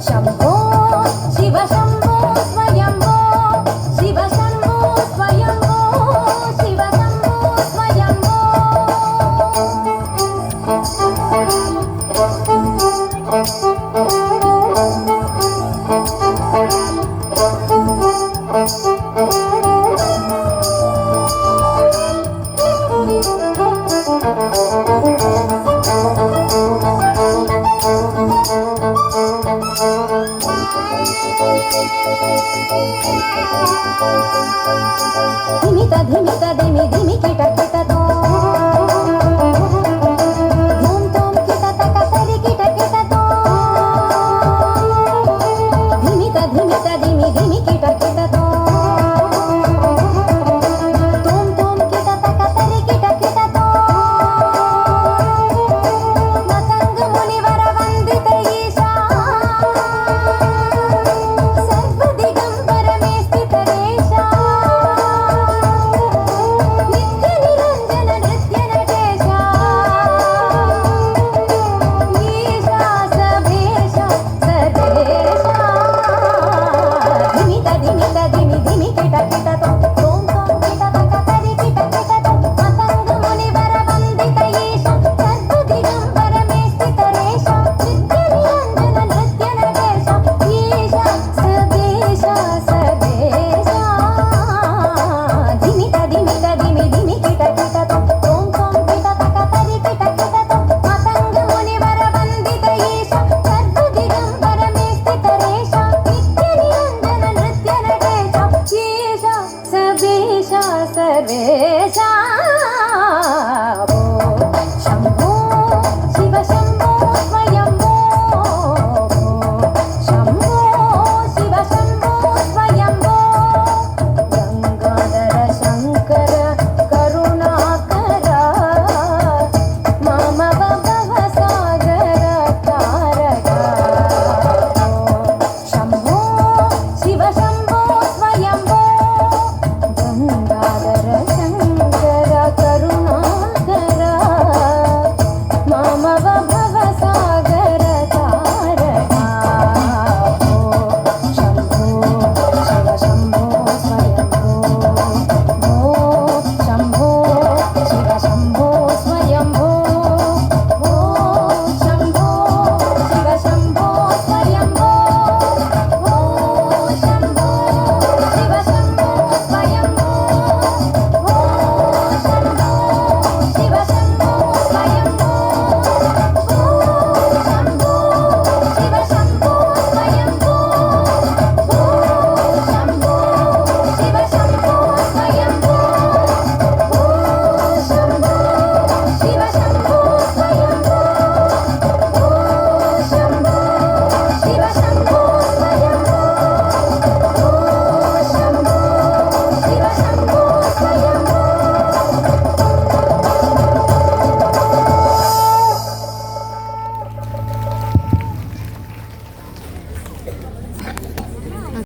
शंभो ಧಿಮಿತ ಧಿಮಿತ ಧಿಮಿ ಧಿಮಿ ಕಿಟ ಕಿಟತೋ ಧೂಮ್ ಧೂಮ್ ಕಿಟ ತಕ ತರಿ ಕಿಟ ಕಿಟತೋ ಧಿಮಿತ ಧಿಮಿತ ಧಿಮಿ ಧಿಮಿ ಕಿಟ ಕಿಟತೋ ಧೂಮ್ ಧೂಮ್ ಕಿಟ ತಕ ತರಿ ಕಿಟ ಕಿಟತೋ ನತಂಗ ಮುನಿವರ ವಂದಿತ ಈಶಾ ಸರ್ವದಿಗಂಬರ ಮೇ ಸ್ಥಿತ ರೇಶಾ ನಿತ್ಯ ನಿರಂಜನ ನೃತ್ಯ ನಟೇಶ ಈಶಾ ಸಭೇಶ ಸದೇಶ ಧಿಮಿತ ಧಿಮಿತ ಧಿಮಿ ಧಿಮಿ ಕಿಟ ಕಿಟತೋ ಓಂ ಓಂ ಕಿಟ ತಕ ತರಿ ಕಿಟ ಕಿಟತೋ ಮತಂಗ ಮುನಿವರ ವಂದಿತ ಈಶಾ ಸರ್ವದಿಗಂಬರ ಮೇ ಸ್ಥಿತ ರೇಶ ನಿತ್ಯ ನಿರಂಜನ ನೃತ್ಯ ನಟೇಶ ಈಶಾ ಸದೇಶ ಸದೇಶ ಧಿಮಿತ ಧಿಮಿತ ಧಿಮಿ ಧಿಮಿ ಕಿಟ ಕಿಟತೋ ಓಂ ಓಂ ಕಿಟ ತಕ ತರಿ ಕಿಟ ಕಿಟತೋ ಮತಂಗ ಮುನಿವರ ವಂದಿತ ಈಶಾ ಸರ್ವದಿಗಂಬರ ಮೇ ಸ್ಥಿತ ರೇಶ ನಿತ್ಯ ನಿರಂಜನ ನೃತ್ಯ ನಟೇಶ ಈಶಾ ಸದೇಶ ಸರ್ವೇಶ ಓ ಶಂಭೋ ಶಿವ ಶಂಭೋ ಸ್ವಯಂಭೋ ಶಂಭೋ ಶಿವ ಶಂಭೋ ಸ್ವಯಂಭೋ ಗಂಗಾಧರ ಶಂಕರ ಕರುಣಾಕರ ಮಾಮವ ಭವಸಾಗರ ತಾರಕ ಶಂಭೋ ಶಿವ ಶಂಭೋ ಸ್ವಯಂಭೋ ಗಂಗಾಧರ ಶಂಕರ ಕರುಣಾಕರ ಮಾಮವ ಭವಸಾಗರ ತಾರಕ ಶಂಭೋ ಶಿವ ಶಂಭೋ ಸ್ವಯಂಭೋ ಶಂಭೋ ಶಿವ ಶಂಭೋ ಸ್ವಯಂಭೋ ಶಂಭೋ ಶಿವ ಶಂಭೋ ಸ್ವಯಂಭೋ ಶಂಭೋ ಶಿವ ಶಂಭೋ ಸ್ವಯಂಭೋ ಶಂಭೋ ಶಿವ ಶಂಭೋ ಸ್ವಯಂಭೋ ಶಂಭೋ ಶಿವ ಶಂಭೋ ಸ್ವಯಂಭೋ ಶಂಭೋ ಶಿವ ಶಂಭೋ ಸ್ವಯಂಭೋ ಶಂಭೋ ಶಿವ ಶಂಭೋ ಸ್ವಯಂಭೋ ಶಂಭೋ ಶಿವ ಶಂಭೋ ಸ್ವಯಂಭೋ ಶಂಭೋ ಶಿವ ಶಂಭೋ ಸ್ವಯಂಭೋ